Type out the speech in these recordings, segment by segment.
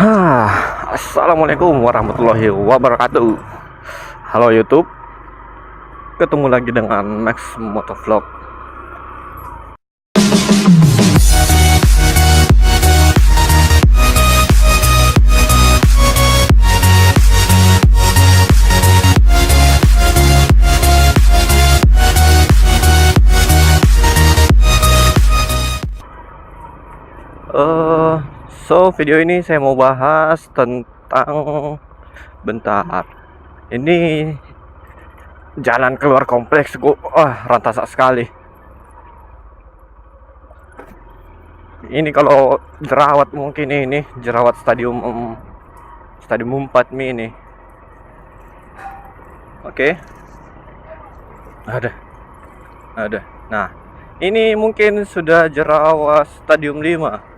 Assalamualaikum warahmatullahi wabarakatuh. Halo YouTube, ketemu lagi dengan Max Motovlog. Video ini saya mau bahas tentang, bentar, ini jalan keluar kompleks gua, rantasak sekali. Ini kalau jerawat, mungkin ini jerawat stadium 4 mini. Oke. Ada. Nah, ini mungkin sudah jerawat stadium 5.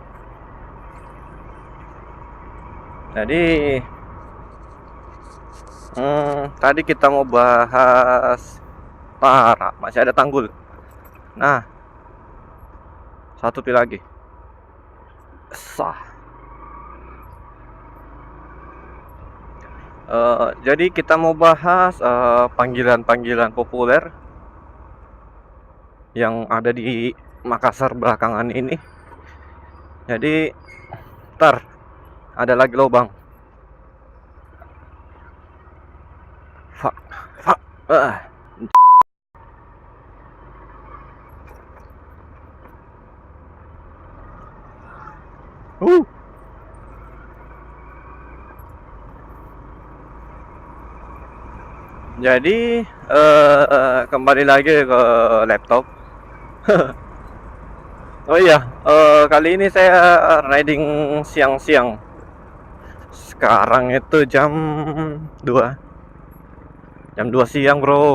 Jadi tadi kita mau bahas masih ada tanggul. Nah, satu pi lagi. Jadi kita mau bahas panggilan-panggilan populer yang ada di Makassar belakangan ini. Jadi ada lagi lubang. Jadi kembali lagi ke laptop. Oh iya, kali ini saya riding siang-siang. Sekarang itu jam 2 siang, bro.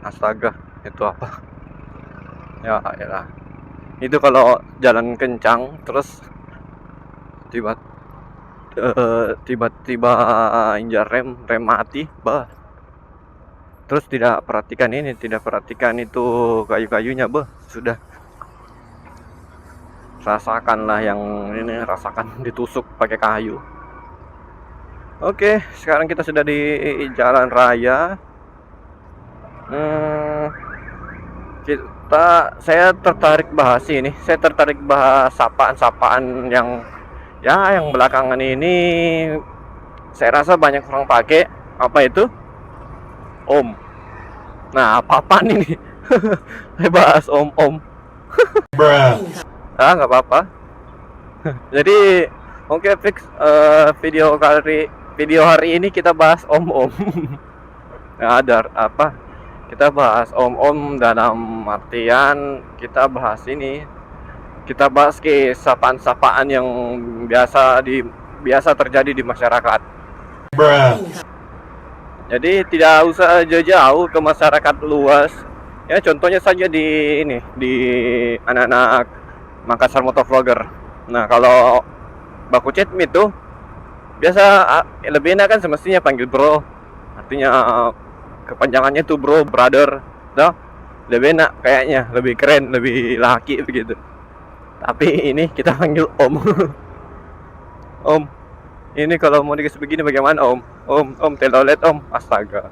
Astaga, itu apa? Ya elah. Itu kalau jalan kencang terus tiba-tiba injak rem mati, terus tidak perhatikan itu kayu-kayunya, sudah rasakanlah yang ini, rasakan ditusuk pakai kayu. Oke, sekarang kita sudah di jalan raya. Saya tertarik bahas sapaan-sapaan yang belakangan ini saya rasa banyak orang pakai. Apa itu? Om. Nah, apa-apaan ini? Saya bahas om. Nggak apa-apa. Jadi fix video hari ini kita bahas om. Nah, ada apa? Kita bahas om dalam artian kita bahas sapaan-sapaan yang biasa terjadi di masyarakat. Jadi tidak usah jauh-jauh ke masyarakat luas. Ya, contohnya saja di anak-anak Makassar Motovlogger. Nah, kalau baku chat itu biasa lebih enak kan, semestinya panggil bro. Artinya kepanjangannya tuh bro, brother. Nah, lebih enak kayaknya, lebih keren, lebih laki begitu. Tapi ini kita panggil om. Om, ini kalau mau dikasih begini bagaimana om? Om telolet om, astaga.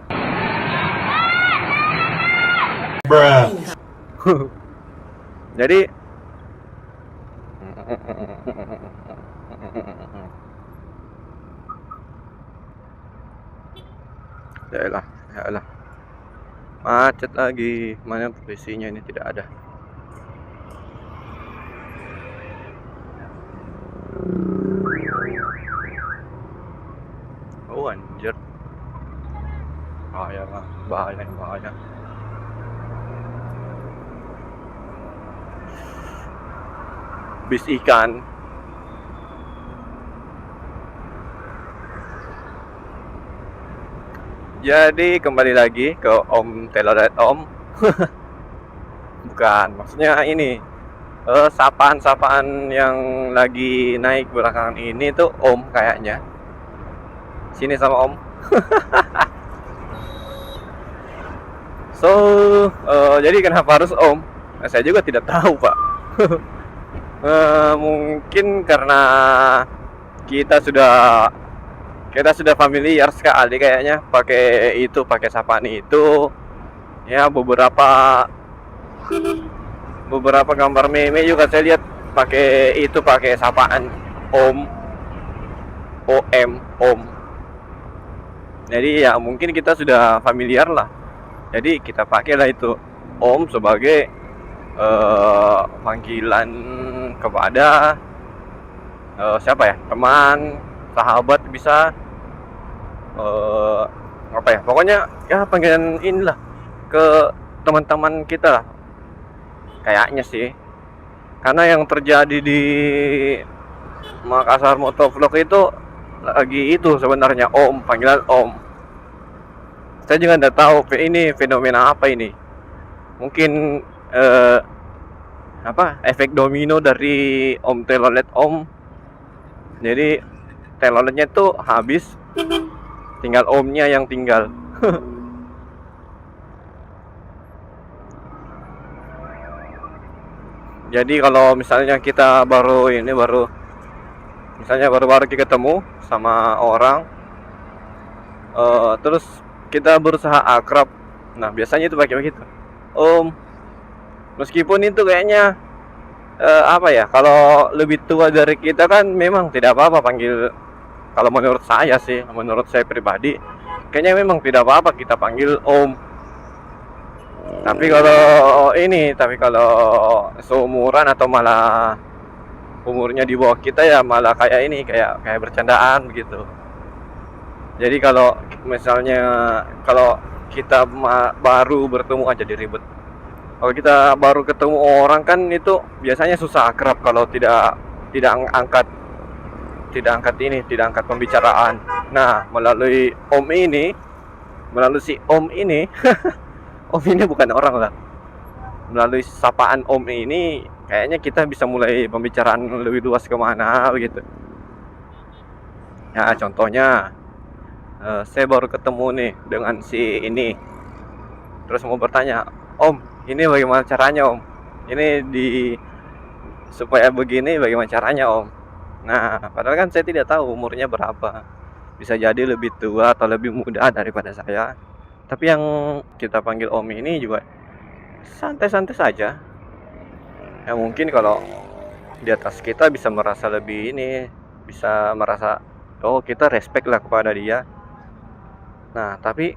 Jadi ya elah. Macet lagi. Mana polisinya ini? Tidak ada. Oh anjir. Bahaya. Bis ikan. Jadi kembali lagi ke om telolet om. Bukan, maksudnya ini sapaan yang lagi naik belakangan ini tuh om kayaknya. Sini sama om. Jadi kenapa harus om? Nah, saya juga tidak tahu, Pak. Mungkin karena kita sudah familiar sekali kayaknya pakai sapaan itu. Ya, beberapa gambar meme juga saya lihat pakai sapaan om, om. Jadi ya mungkin kita sudah familiar lah. Jadi kita pakailah itu om sebagai panggilan kepada siapa ya, teman, sahabat bisa, apa ya, pokoknya ya panggilan inilah ke teman-teman kita lah, kayaknya sih. Karena yang terjadi di Makassar Motovlog itu lagi itu sebenarnya om, panggilan om. Saya juga nggak tahu ini fenomena apa ini. Mungkin efek domino dari om telolet om. Jadi teloletnya tuh habis, tinggal omnya yang tinggal. Jadi kalau misalnya kita misalnya baru ketemu sama orang, terus kita berusaha akrab, nah biasanya itu pakai begitu, om. Meskipun itu kayaknya apa ya, kalau lebih tua dari kita kan memang tidak apa-apa panggil. Kalau menurut saya pribadi, kayaknya memang tidak apa-apa kita panggil om. Tapi kalau seumuran atau malah umurnya di bawah kita, ya malah kayak bercandaan begitu. Jadi kalau misalnya kita baru bertemu aja diribet. Kalau kita baru ketemu orang kan itu biasanya susah akrab kalau tidak angkat pembicaraan. Nah, melalui si om ini om ini bukan orang lah. Melalui sapaan om ini kayaknya kita bisa mulai pembicaraan lebih luas kemana begitu. Ya contohnya, saya baru ketemu nih dengan si ini, terus mau bertanya, om ini bagaimana caranya om, ini supaya begini bagaimana caranya om. Nah padahal kan saya tidak tahu umurnya berapa, bisa jadi lebih tua atau lebih muda daripada saya. Tapi yang kita panggil om ini juga santai-santai saja. Ya mungkin kalau di atas kita bisa merasa oh kita respect lah kepada dia. Nah tapi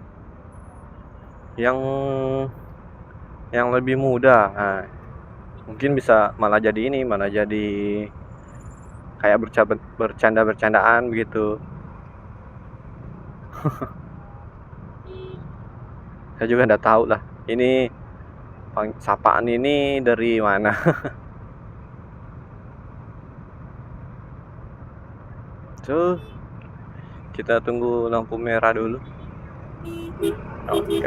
yang lebih muda, nah, mungkin bisa malah jadi kayak bercandaan begitu. Saya juga nggak tahu lah ini sapaan ini dari mana. So, kita tunggu lampu merah dulu. Oke.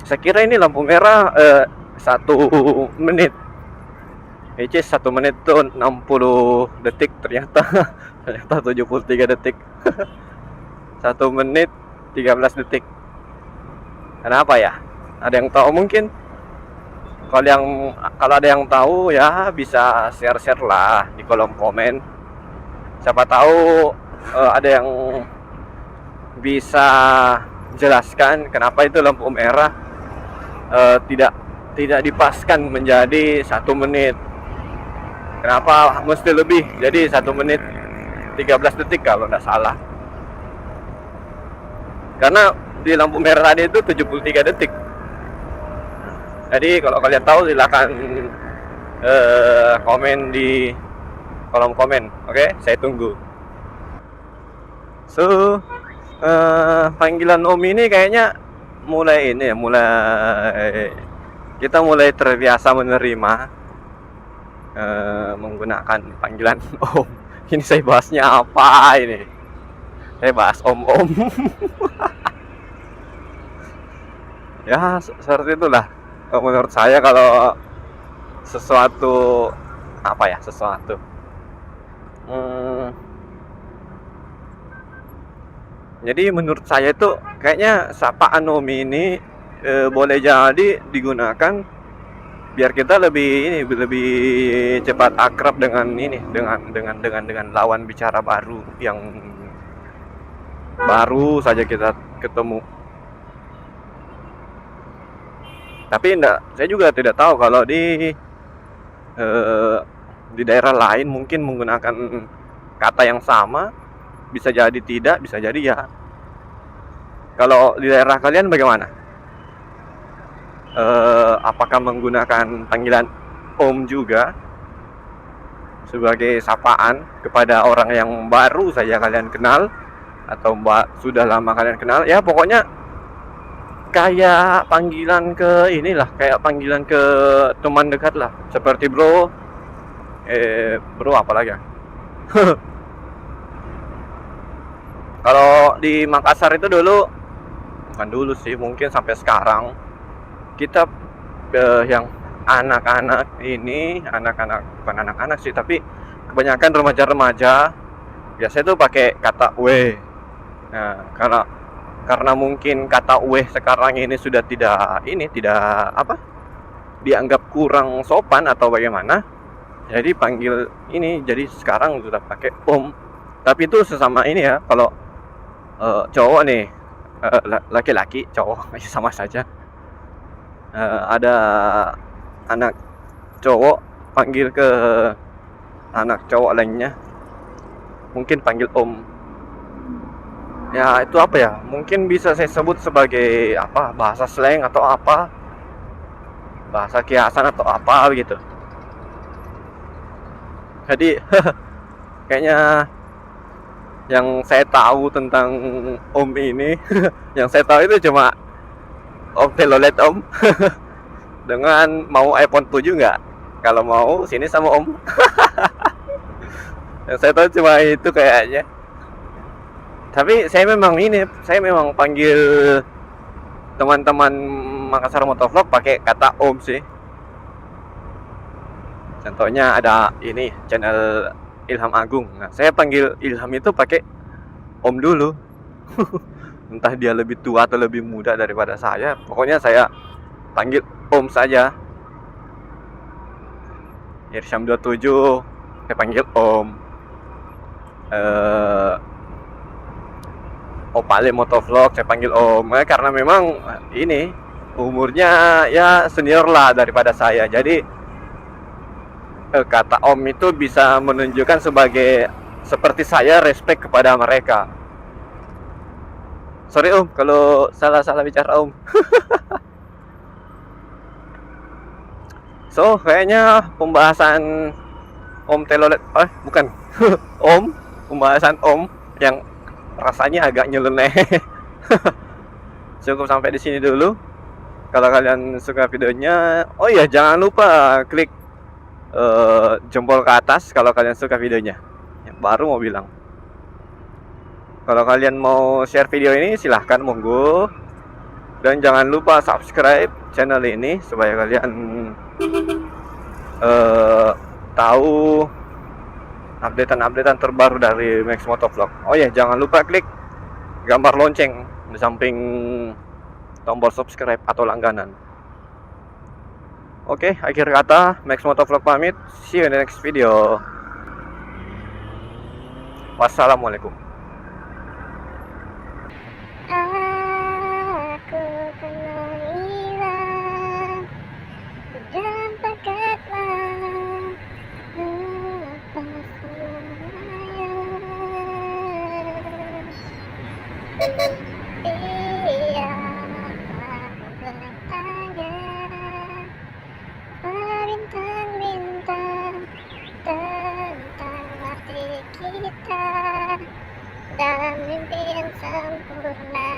Saya kira ini lampu merah 1 menit. Which is 1 menit tuh 60 detik, ternyata 73 detik. 1 menit 13 detik. Kenapa ya? Ada yang tahu mungkin? Kalau ada yang tahu ya bisa share lah di kolom komen. Siapa tahu ada yang bisa jelaskan kenapa itu lampu merah tidak dipaskan menjadi 1 menit. Kenapa mesti lebih? Jadi 1 menit 13 detik kalau tidak salah. Karena di lampu merah tadi itu 73 detik. Jadi kalau kalian tahu silakan komen di kolom komen. Oke, saya tunggu. So, panggilan om ini kayaknya kita mulai terbiasa menerima menggunakan panggilan om. Ini saya bahasnya apa ini? Saya bahas om. Ya seperti itulah menurut saya kalau sesuatu jadi menurut saya itu kayaknya sapaan om ini boleh jadi digunakan biar kita lebih ini, lebih cepat akrab dengan ini, dengan lawan bicara baru yang baru saja kita ketemu. Tapi saya juga tidak tahu kalau di daerah lain mungkin menggunakan kata yang sama, bisa jadi tidak, bisa jadi ya. Kalau di daerah kalian bagaimana? Apakah menggunakan panggilan om juga sebagai sapaan kepada orang yang baru saja kalian kenal, atau sudah lama kalian kenal? Ya pokoknya kayak panggilan ke inilah, kayak panggilan ke teman dekat lah, seperti bro, bro apa lagi ya? Kalau di Makassar itu dulu, bukan dulu sih, mungkin sampai sekarang kita yang anak-anak ini, bukan anak-anak sih, tapi kebanyakan remaja-remaja biasanya tuh pakai kata we. Nah, karena mungkin kata we sekarang ini sudah tidak dianggap kurang sopan atau bagaimana, jadi panggil ini, jadi sekarang sudah pakai om. Tapi itu sesama ini ya, kalau cowok nih, laki-laki cowok sama saja. Ada anak cowok panggil ke anak cowok lainnya, mungkin panggil om. Ya itu apa ya, mungkin bisa saya sebut sebagai apa, bahasa slang atau apa, bahasa kiasan atau apa gitu. Jadi kayaknya yang saya tahu tentang om ini yang saya tahu itu cuma om telolet om. Dengan mau iPhone 7 nggak? Kalau mau sini sama om. Yang saya tahu cuma itu kayaknya. Tapi saya memang panggil teman-teman Makassar Motovlog pakai kata om sih. Contohnya ada ini channel Ilham Agung. Nah, saya panggil Ilham itu pakai om dulu. Entah dia lebih tua atau lebih muda daripada saya, pokoknya saya panggil om saja. Irsyam 27 saya panggil om. Opale Motovlog saya panggil om, karena memang ini umurnya ya senior lah daripada saya, jadi kata om itu bisa menunjukkan seperti saya respect kepada mereka. Sorry om kalau salah bicara om. So kayaknya pembahasan om telolet, bukan om, pembahasan om yang rasanya agak nyeleneh. Cukup sampai di sini dulu. Kalau kalian suka videonya, oh iya jangan lupa klik jempol ke atas kalau kalian suka videonya. Baru mau bilang, kalau kalian mau share video ini silahkan, monggo. Dan jangan lupa subscribe channel ini supaya kalian tahu updatean terbaru dari Max Motovlog. Oh ya, jangan lupa klik gambar lonceng di samping tombol subscribe atau langganan. Oke, akhir kata Max Motovlog pamit. See you in the next video. Wassalamualaikum. Aku kena hilang dan pakatlah lepas semuanya. Iya, aku bertanya bintang-bintang tentang arti kita dalam mimpi yang sempurna.